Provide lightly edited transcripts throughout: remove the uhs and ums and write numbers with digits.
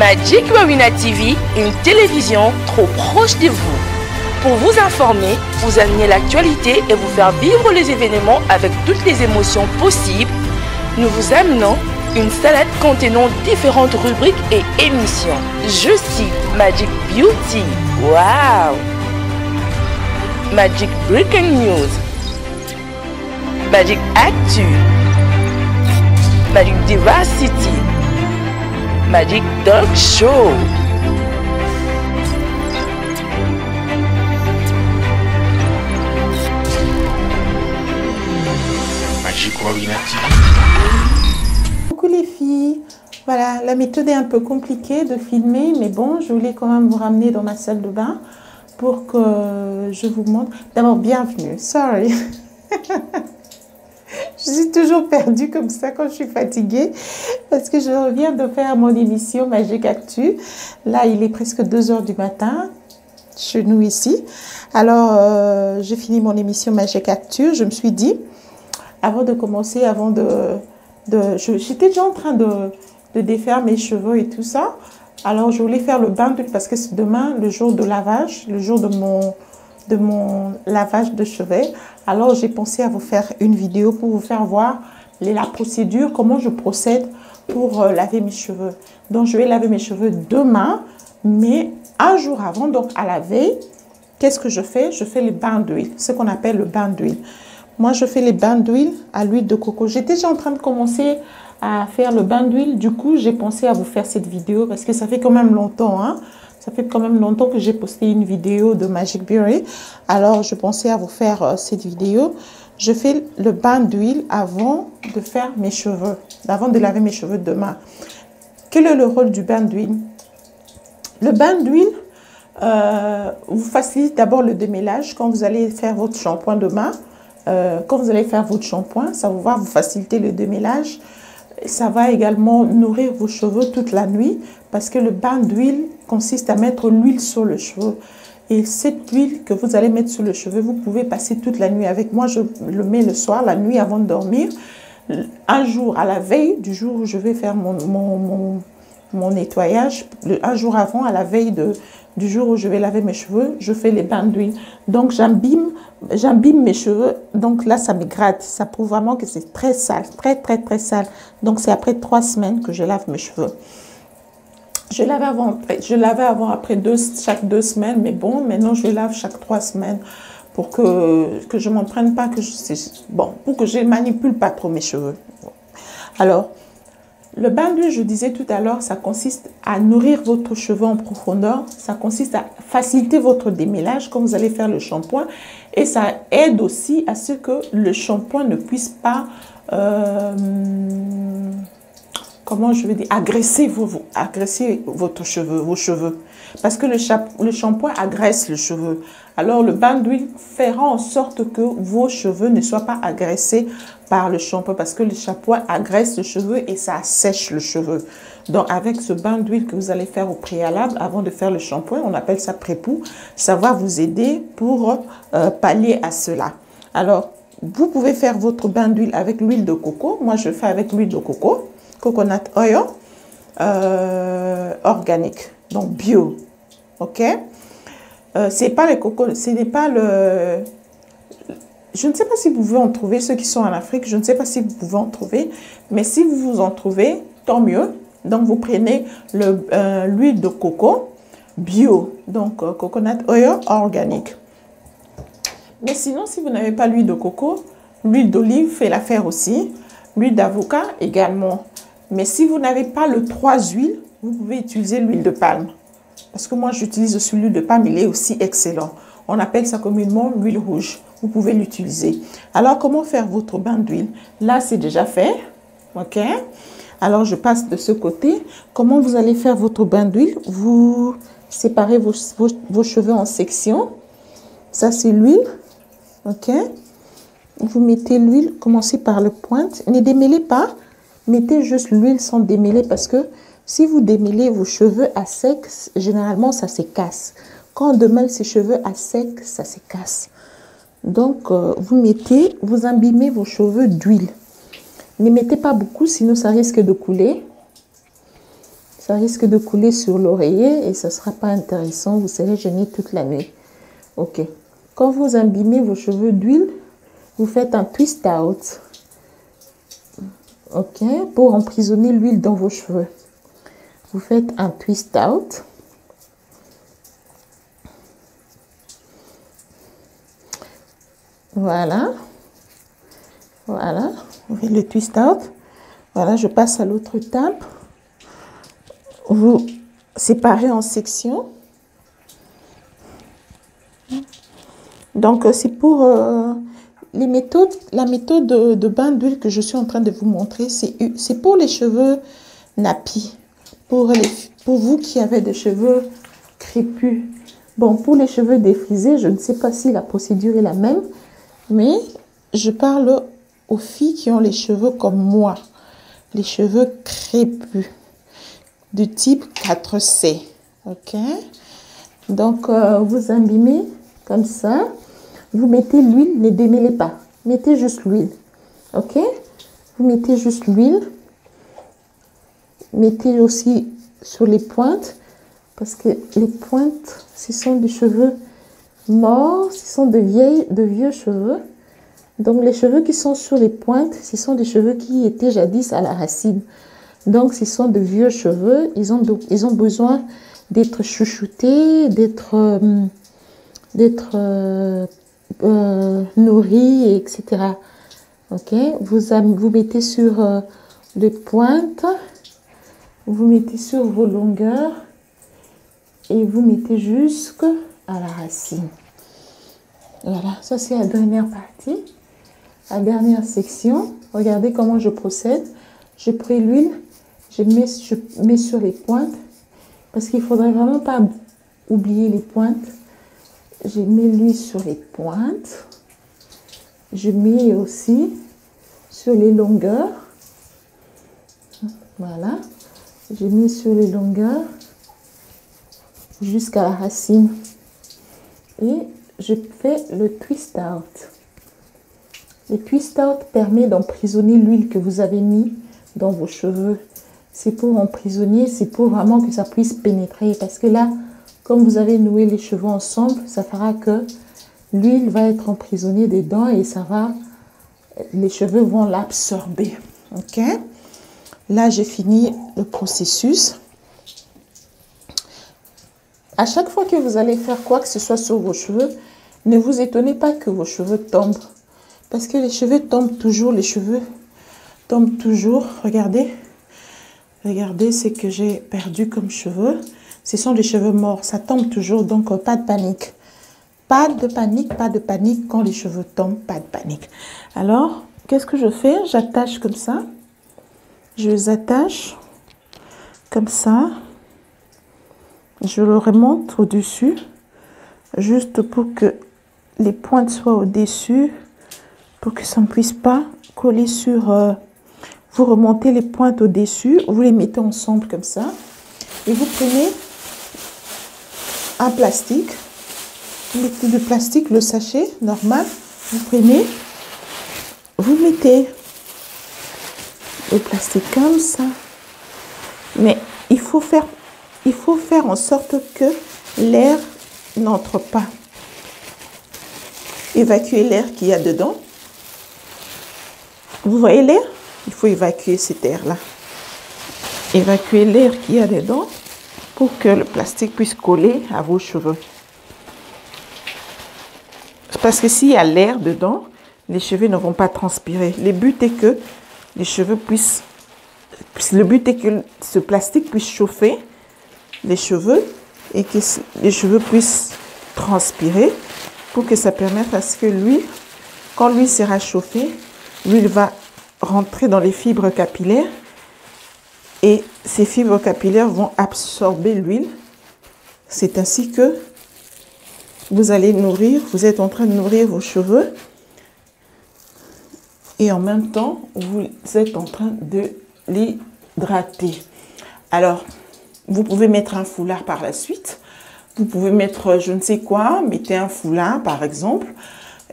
Magic Warrior TV, une télévision trop proche de vous. Pour vous informer, vous amener l'actualité et vous faire vivre les événements avec toutes les émotions possibles, nous vous amenons une salade contenant différentes rubriques et émissions. Je cite Magic Beauty, wow! Magic Breaking News, Magic Actu, Magic Diversity, Magic Dog Show. Magic Warrior TV. Coucou les filles, voilà, la méthode est un peu compliquée de filmer, mais bon, je voulais quand même vous ramener dans ma salle de bain pour que je vous montre. D'abord, bienvenue, sorry. Je suis toujours perdue comme ça quand je suis fatiguée parce que je reviens de faire mon émission Magic Actu. Là, il est presque 2 h du matin chez nous ici. Alors, j'ai fini mon émission Magic Actu. Je me suis dit, avant de commencer, j'étais déjà en train de défaire mes cheveux et tout ça. Alors, je voulais faire le bain d'huile parce que c'est demain, le jour de lavage, le jour de mon lavage de cheveux. Alors, j'ai pensé à vous faire une vidéo pour vous faire voir la procédure, comment je procède pour laver mes cheveux. Donc, je vais laver mes cheveux demain, mais un jour avant, donc à la veille, qu'est-ce que je fais? Je fais le bain d'huile, ce qu'on appelle le bain d'huile. Moi, je fais les bains d'huile à l'huile de coco. J'étais déjà en train de commencer à faire le bain d'huile. Du coup, j'ai pensé à vous faire cette vidéo parce que ça fait quand même longtemps, hein. Ça fait quand même longtemps que j'ai posté une vidéo de Magic Berry. Alors, je pensais à vous faire cette vidéo. Je fais le bain d'huile avant de faire mes cheveux, avant de laver mes cheveux demain. Quel est le rôle du bain d'huile? Le bain d'huile vous facilite d'abord le démêlage quand vous allez faire votre shampoing demain. Quand vous allez faire votre shampoing, ça va vous faciliter le démêlage. Ça va également nourrir vos cheveux toute la nuit parce que le bain d'huile consiste à mettre l'huile sur le cheveu. Et cette huile que vous allez mettre sur le cheveu, vous pouvez passer toute la nuit avec. Moi, je le mets le soir, la nuit avant de dormir. Un jour, à la veille du jour où je vais faire mon nettoyage, un jour avant, à la veille du jour où je vais laver mes cheveux, je fais les bains d'huile. Donc, j'imbibe mes cheveux. Donc là, ça me gratte. Ça prouve vraiment que c'est très sale, très, très, très sale. Donc, c'est après 3 semaines que je lave mes cheveux. Je lavais avant, après chaque 2 semaines, mais bon, maintenant, je lave chaque 3 semaines pour que je ne m'en prenne pas, pour que je ne manipule pas trop mes cheveux. Alors, le bain d'huile, je disais tout à l'heure, ça consiste à nourrir votre cheveu en profondeur. Ça consiste à faciliter votre démêlage quand vous allez faire le shampoing. Et ça aide aussi à ce que le shampoing ne puisse pas, agresser vos cheveux. Parce que le shampoing agresse le cheveu. Alors, le bain d'huile fera en sorte que vos cheveux ne soient pas agressés par le shampoing parce que le shampoing agresse le cheveu et ça assèche le cheveu. Donc, avec ce bain d'huile que vous allez faire au préalable avant de faire le shampoing, on appelle ça pré-pou, ça va vous aider pour pallier à cela. Alors, vous pouvez faire votre bain d'huile avec l'huile de coco. Moi, je fais avec l'huile de coco, coconut oil, organique, donc bio. OK? C'est pas le coco, ce n'est pas le... Je ne sais pas si vous pouvez en trouver, ceux qui sont en Afrique, je ne sais pas si vous pouvez en trouver, mais si vous en trouvez, tant mieux. Donc, vous prenez l'huile de coco bio, donc coconut oil organique. Mais sinon, si vous n'avez pas l'huile de coco, l'huile d'olive fait l'affaire aussi, l'huile d'avocat également. Mais si vous n'avez pas les 3 huiles, vous pouvez utiliser l'huile de palme. Parce que moi, j'utilise aussi l'huile de palme, il est aussi excellent. On appelle ça communément l'huile rouge. Vous pouvez l'utiliser. Alors, comment faire votre bain d'huile? Là, c'est déjà fait. OK? Alors, je passe de ce côté. Comment vous allez faire votre bain d'huile? Vous séparez vos cheveux en sections. Ça, c'est l'huile. OK? Vous mettez l'huile, commencez par le pointe. Ne démêlez pas. Mettez juste l'huile sans démêler parce que si vous démêlez vos cheveux à sec, généralement, ça se casse. Quand on démêle ses cheveux à sec, ça se casse. Donc, vous imbibez vos cheveux d'huile. Ne mettez pas beaucoup, sinon ça risque de couler. Ça risque de couler sur l'oreiller et ce ne sera pas intéressant. Vous serez gêné toute la nuit. Ok. Quand vous imbibez vos cheveux d'huile, vous faites un twist out. Ok. Pour emprisonner l'huile dans vos cheveux. Vous faites un twist out. Voilà. Voilà. Vous faites le twist out. Voilà, je passe à l'autre table. Vous séparez en sections. Donc, c'est pour les méthodes, la méthode de bain d'huile que je suis en train de vous montrer. C'est pour les cheveux nappis. Pour vous qui avez des cheveux crépus. Bon, pour les cheveux défrisés, je ne sais pas si la procédure est la même. Mais je parle aux filles qui ont les cheveux comme moi. Les cheveux crépus. Du type 4C. Ok. Donc, vous imbibez comme ça. Vous mettez l'huile, ne démêlez pas. Mettez juste l'huile. Ok. Vous mettez juste l'huile. Mettez aussi sur les pointes. Parce que les pointes, ce sont des cheveux morts. Ce sont de vieux cheveux. Donc, les cheveux qui sont sur les pointes, ce sont des cheveux qui étaient jadis à la racine. Donc, ce sont de vieux cheveux. Ils ont besoin d'être chouchoutés, d'être nourris, etc. Ok. Vous mettez sur les pointes. Vous mettez sur vos longueurs. Et vous mettez jusqu'à la racine. Voilà. Ça, c'est la dernière partie. La dernière section. Regardez comment je procède. Je prends l'huile. Je mets sur les pointes parce qu'il ne faudrait vraiment pas oublier les pointes. Je mets l'huile sur les pointes. Je mets aussi sur les longueurs. Voilà. Je mets sur les longueurs jusqu'à la racine. Et je fais le twist out. Le twist out permet d'emprisonner l'huile que vous avez mis dans vos cheveux. C'est pour emprisonner, c'est pour vraiment que ça puisse pénétrer. Parce que là, comme vous avez noué les cheveux ensemble, ça fera que l'huile va être emprisonnée dedans et les cheveux vont l'absorber. Ok? Là, j'ai fini le processus. À chaque fois que vous allez faire quoi que ce soit sur vos cheveux, ne vous étonnez pas que vos cheveux tombent. Parce que les cheveux tombent toujours, Regardez. Regardez ce que j'ai perdu comme cheveux. Ce sont des cheveux morts. Ça tombe toujours, donc pas de panique. Pas de panique quand les cheveux tombent, pas de panique. Alors, qu'est-ce que je fais? J'attache comme ça. Je les attache comme ça. Je le remonte au-dessus, juste pour que les pointes soient au-dessus, pour que ça ne puisse pas coller sur... Vous remontez les pointes au-dessus, vous les mettez ensemble comme ça. Et vous prenez un plastique. Vous mettez du plastique, le sachet normal. Vous prenez, vous mettez le plastique comme ça. Mais il faut faire en sorte que l'air n'entre pas. Évacuer l'air qu'il y a dedans. Vous voyez l'air? Il faut évacuer cet air-là. Évacuer l'air qu'il y a dedans pour que le plastique puisse coller à vos cheveux. Parce que s'il y a l'air dedans, les cheveux ne vont pas transpirer. Le but est que les cheveux puissent... Le but est que ce plastique puisse chauffer les cheveux et que les cheveux puissent transpirer pour que ça permette à ce que l'huile, quand l'huile sera chauffée, l'huile va rentrer dans les fibres capillaires et ces fibres capillaires vont absorber l'huile. C'est ainsi que vous allez vous êtes en train de nourrir vos cheveux et en même temps, vous êtes en train de l'hydrater. Alors, vous pouvez mettre un foulard par la suite. Vous pouvez mettre je ne sais quoi, mettez un foulard par exemple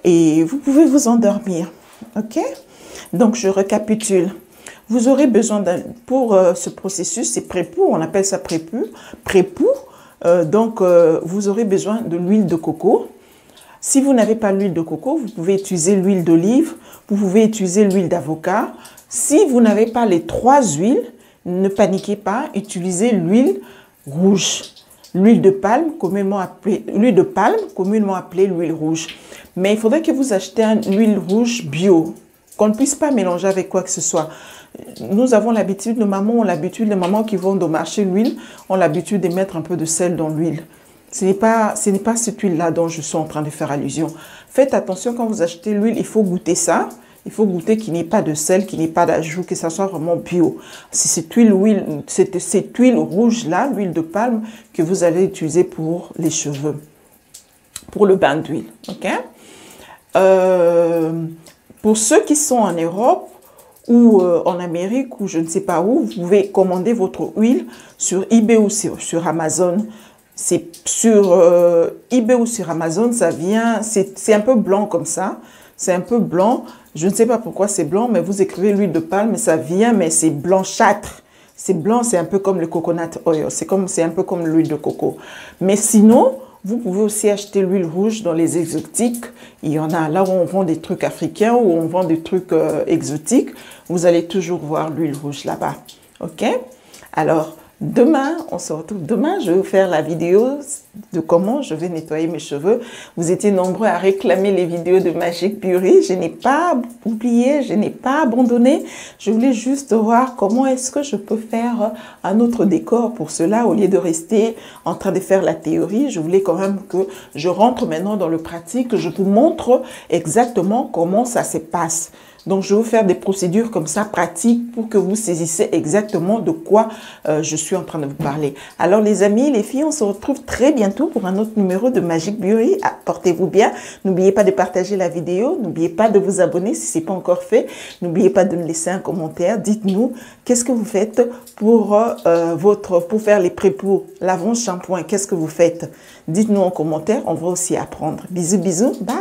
et vous pouvez vous endormir. Ok? Donc, je récapitule. Vous aurez besoin pour ce processus, c'est pré-pou, on appelle ça pré-pou. Vous aurez besoin de l'huile de coco. Si vous n'avez pas l'huile de coco, vous pouvez utiliser l'huile d'olive, vous pouvez utiliser l'huile d'avocat. Si vous n'avez pas les 3 huiles, ne paniquez pas, utilisez l'huile rouge. L'huile de palme, communément appelée l'huile rouge. Mais il faudrait que vous achetez une huile rouge bio, qu'on ne puisse pas mélanger avec quoi que ce soit. Nous avons l'habitude, les mamans qui vont au marché l'huile, ont l'habitude de mettre un peu de sel dans l'huile. Ce n'est pas cette huile-là dont je suis en train de faire allusion. Faites attention quand vous achetez l'huile, il faut goûter ça. Il faut goûter qu'il n'y ait pas de sel, qu'il n'y ait pas d'ajout, que ça soit vraiment bio. C'est cette huile rouge-là, l'huile de palme, que vous allez utiliser pour les cheveux, pour le bain d'huile. Okay? Pour ceux qui sont en Europe ou en Amérique ou je ne sais pas où, vous pouvez commander votre huile sur eBay ou sur Amazon. C'est sur eBay ou sur Amazon, ça vient, c'est un peu blanc comme ça. C'est un peu blanc. Je ne sais pas pourquoi c'est blanc, mais vous écrivez l'huile de palme, ça vient, mais c'est blanchâtre. C'est blanc, c'est un peu comme le coconut oil. C'est un peu comme l'huile de coco. Mais sinon, vous pouvez aussi acheter l'huile rouge dans les exotiques. Il y en a là où on vend des trucs africains, où on vend des trucs exotiques. Vous allez toujours voir l'huile rouge là-bas. OK? Alors, demain, on se retrouve. Demain, je vais vous faire la vidéo de comment je vais nettoyer mes cheveux. Vous étiez nombreux à réclamer les vidéos de Magic Beauty. Je n'ai pas oublié, je n'ai pas abandonné. Je voulais juste voir comment est-ce que je peux faire un autre décor pour cela. Au lieu de rester en train de faire la théorie, je voulais quand même que je rentre maintenant dans le pratique, que je vous montre exactement comment ça se passe. Donc, je vais vous faire des procédures comme ça, pratiques, pour que vous saisissez exactement de quoi je suis en train de vous parler. Alors, les amis, les filles, on se retrouve très bientôt pour un autre numéro de Magic Beauty. Portez-vous bien. N'oubliez pas de partager la vidéo. N'oubliez pas de vous abonner si ce n'est pas encore fait. N'oubliez pas de me laisser un commentaire. Dites-nous, qu'est-ce que vous faites pour faire les pré-pour lavant shampoing. Qu'est-ce que vous faites? Dites-nous en commentaire. On va aussi apprendre. Bisous, bisous. Bye.